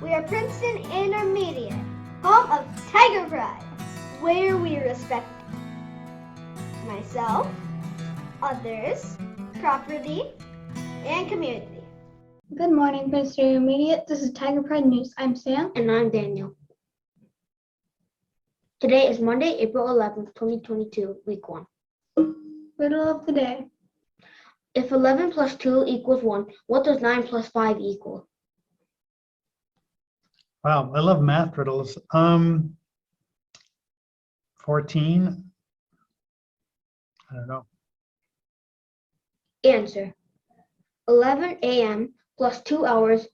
We are Princeton Intermediate, home of Tiger Pride, where we respect myself, others, property, and community. Good morning, Princeton Intermediate. This is Tiger Pride News. I'm Sam. And I'm Daniel. Today is Monday, April 11th, 2022, week 1. Riddle of the day. If 11 plus 2 equals 1, what does 9 plus 5 equal? Wow, I love math riddles. 14. I don't know. Answer. 11 a.m. plus 2 hours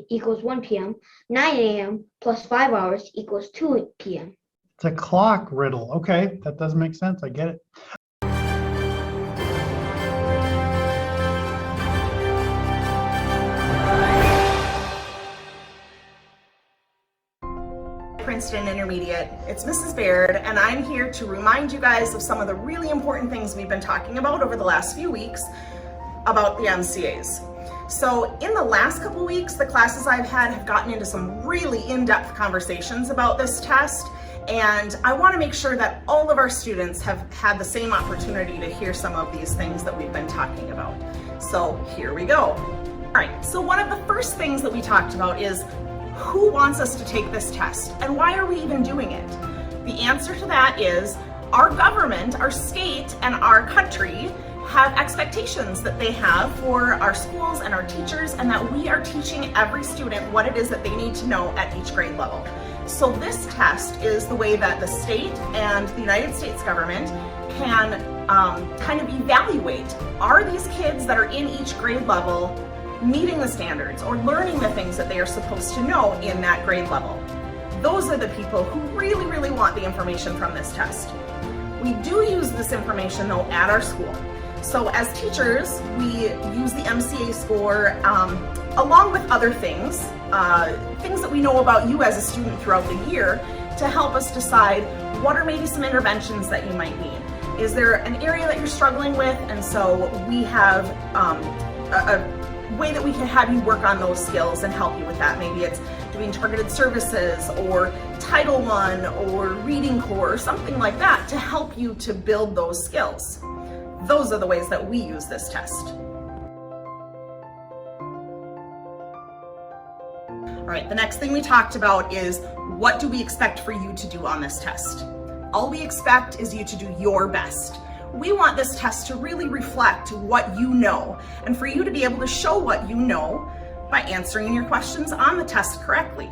equals 1 p.m. 9 a.m. plus 5 hours equals 2 p.m. It's a clock riddle. Okay, that does make sense. I get it. Princeton Intermediate. It's Mrs. Baird, and I'm here to remind you guys of some of the really important things we've been talking about over the last few weeks about the MCAs. So in the last couple weeks, the classes I've had have gotten into some really in-depth conversations about this test, and I want to make sure that all of our students have had the same opportunity to hear some of these things that we've been talking about. So here we go. All right, so one of the first things that we talked about is who wants us to take this test and why are we even doing it? The answer to that is our government, our state, and our country have expectations that they have for our schools and our teachers, and that we are teaching every student what it is that they need to know at each grade level. So this test is the way that the state and the United States government can kind of evaluate, are these kids that are in each grade level meeting the standards or learning the things that they are supposed to know in that grade level. Those are the people who really, really want the information from this test. We do use this information though at our school. So as teachers, we use the MCA score along with other things, things that we know about you as a student throughout the year to help us decide what are maybe some interventions that you might need. Is there an area that you're struggling with? And so we have a way that we can have you work on those skills and help you with that. Maybe it's doing targeted services or Title I or Reading Corps or something like that to help you to build those skills. Those are the ways that we use this test. All right, the next thing we talked about is what do we expect for you to do on this test? All we expect is you to do your best. We want this test to really reflect what you know and for you to be able to show what you know by answering your questions on the test correctly.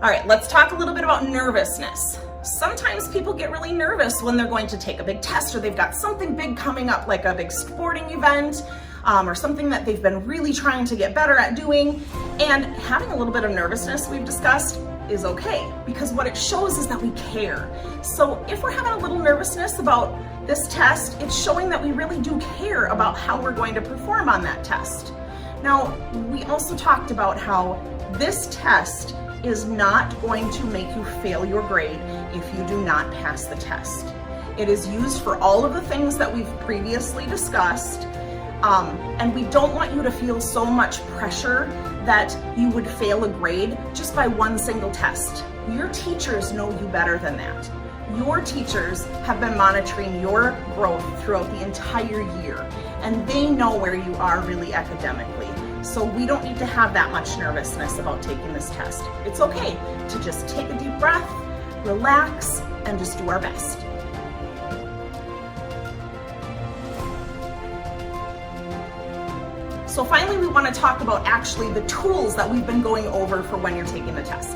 All right, let's talk a little bit about nervousness. Sometimes people get really nervous when they're going to take a big test or they've got something big coming up like a big sporting event or something that they've been really trying to get better at doing. And having a little bit of nervousness, we've discussed, is okay, because what it shows is that we care. So if we're having a little nervousness about this test, it's showing that we really do care about how we're going to perform on that test. Now, we also talked about how this test is not going to make you fail your grade if you do not pass the test. It is used for all of the things that we've previously discussed, and we don't want you to feel so much pressure that you would fail a grade just by one single test. Your teachers know you better than that. Your teachers have been monitoring your growth throughout the entire year, and they know where you are really academically. So we don't need to have that much nervousness about taking this test. It's okay to just take a deep breath, relax, and just do our best. So finally, we want to talk about actually the tools that we've been going over for when you're taking the test.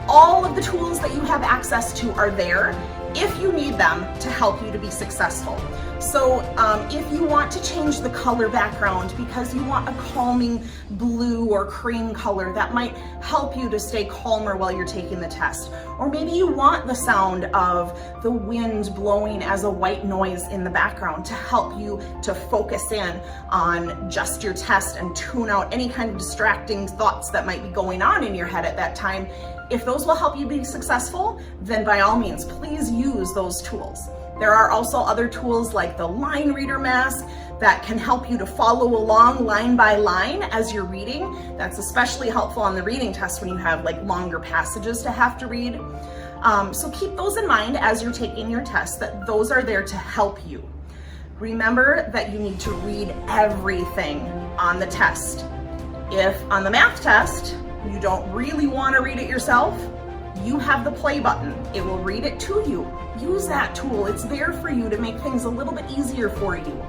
All of the tools that you have access to are there if you need them to help you to be successful. So if you want to change the color background because you want a calming blue or cream color that might help you to stay calmer while you're taking the test. Or maybe you want the sound of the wind blowing as a white noise in the background to help you to focus in on just your test and tune out any kind of distracting thoughts that might be going on in your head at that time. If those will help you be successful, then by all means, please use those tools. There are also other tools like the line reader mask that can help you to follow along line by line as you're reading. That's especially helpful on the reading test when you have like longer passages to have to read. So keep those in mind as you're taking your test, that those are there to help you. Remember that you need to read everything on the test. If on the math test, you don't really want to read it yourself, you have the play button. It will read it to you. Use that tool. It's there for you to make things a little bit easier for you.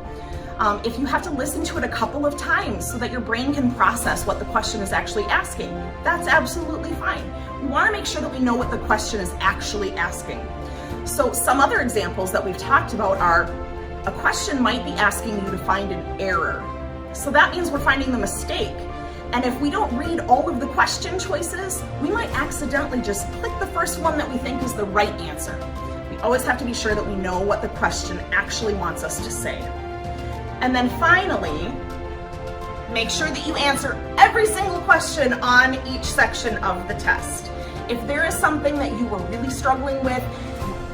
If you have to listen to it a couple of times so that your brain can process what the question is actually asking, that's absolutely fine. We want to make sure that we know what the question is actually asking. So some other examples that we've talked about are, a question might be asking you to find an error. So that means we're finding the mistake. And if we don't read all of the question choices, we might accidentally just click the first one that we think is the right answer. We always have to be sure that we know what the question actually wants us to say. And then finally, make sure that you answer every single question on each section of the test. If there is something that you were really struggling with,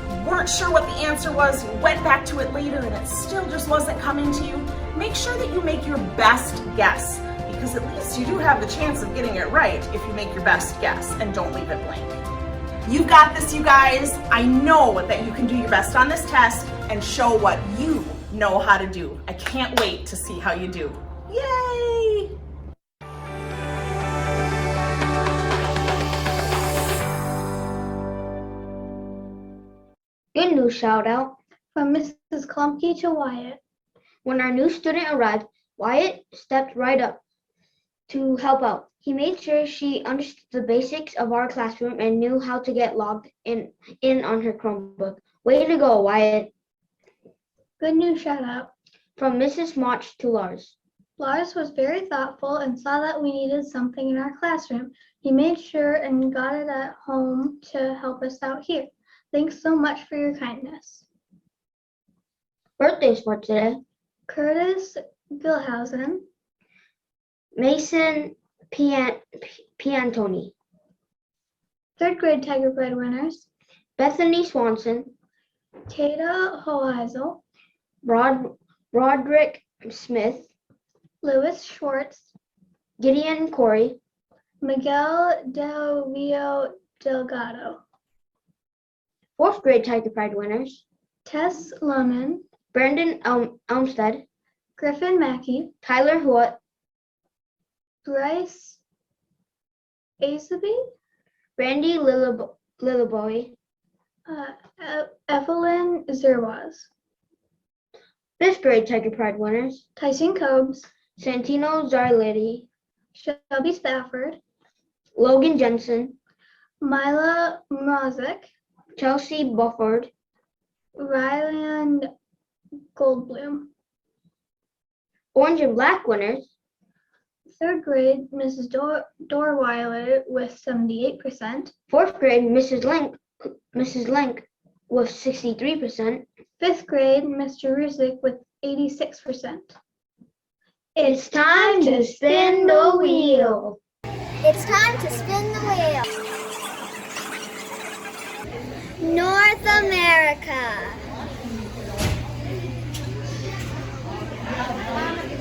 you weren't sure what the answer was, you went back to it later and it still just wasn't coming to you, make sure that you make your best guess, because at least you do have the chance of getting it right if you make your best guess and don't leave it blank. You've got this, you guys. I know that you can do your best on this test and show what you know how to do. I can't wait to see how you do. Yay! Good news shout out. From Mrs. Klumpke to Wyatt. When our new student arrived, Wyatt stepped right up to help out. He made sure she understood the basics of our classroom and knew how to get logged in on her Chromebook. Way to go, Wyatt. Good news shout out. From Mrs. Mach to Lars. Lars was very thoughtful and saw that we needed something in our classroom. He made sure and got it at home to help us out here. Thanks so much for your kindness. Birthdays for today. Curtis Gilhausen, Mason Piantoni. third grade Tiger Pride winners, Bethany Swanson. Tata Hoheisel, Roderick Smith. Lewis Schwartz, Gideon Corey. Miguel Del Rio Delgado, Fourth grade Tiger Pride winners. Tess Lemon, Brandon Elmstead. Griffin Mackey, Tyler Huot. Bryce Asaby, Randy Lillaboy. Evelyn Zerwaz, Fifth grade Tiger Pride winners. Tyson Cobes, Santino Zarletti. Shelby Stafford, Logan Jensen. Mila Mrozik, Chelsea Bufford. Ryland Goldblum. Orange and black winners. Third grade, Mrs. Dorweiler with 78%. Fourth grade, Mrs. Lenk with 63%. Fifth grade, Mr. Rusick with 86%. It's time to spin the wheel. It's time to spin the wheel. North America.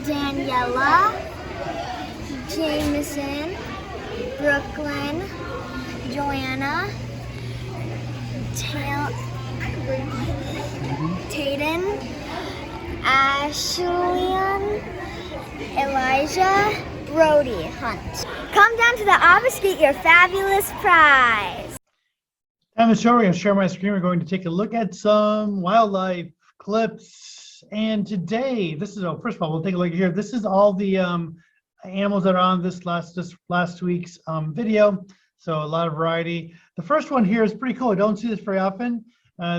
Daniela, Jameson, Brooklyn, Joanna, Tayden, Ashlyn, Elijah, Brody Hunt. Come down to the office, get your fabulous prize. On the show, we're going to share my screen. We're going to take a look at some wildlife clips. And today, first of all, we'll take a look here. This is all the animals that are on this last week's video. So a lot of variety. The first one here is pretty cool. I don't see this very often.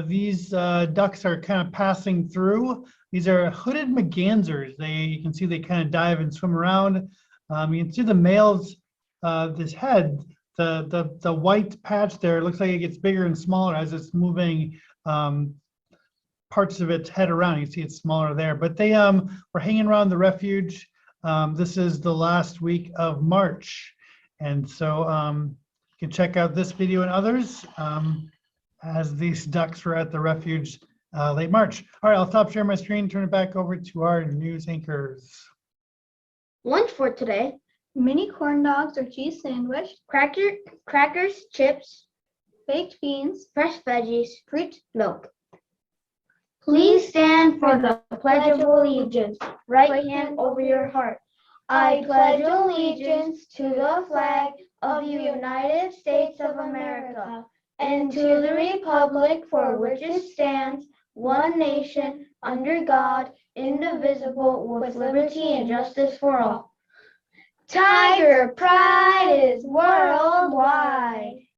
These ducks are kind of passing through. These are hooded mergansers. You can see they kind of dive and swim around. You can see the male's this head, the white patch there. It looks like it gets bigger and smaller as it's moving parts of its head around. You can see it's smaller there. But they were hanging around the refuge. This is the last week of March, and so you can check out this video and others as these ducks were at the refuge late March. All right, I'll stop sharing my screen, turn it back over to our news anchors. Lunch for today: Mini corn dogs or cheese sandwich, crackers, chips, baked beans, fresh veggies, fruit, milk. Please stand for the Pledge of Allegiance. Right hand over your heart. I pledge allegiance to the flag of the United States of America and to the republic for which it stands, one nation, under God, indivisible, with liberty and justice for all. Tiger Pride is worldwide.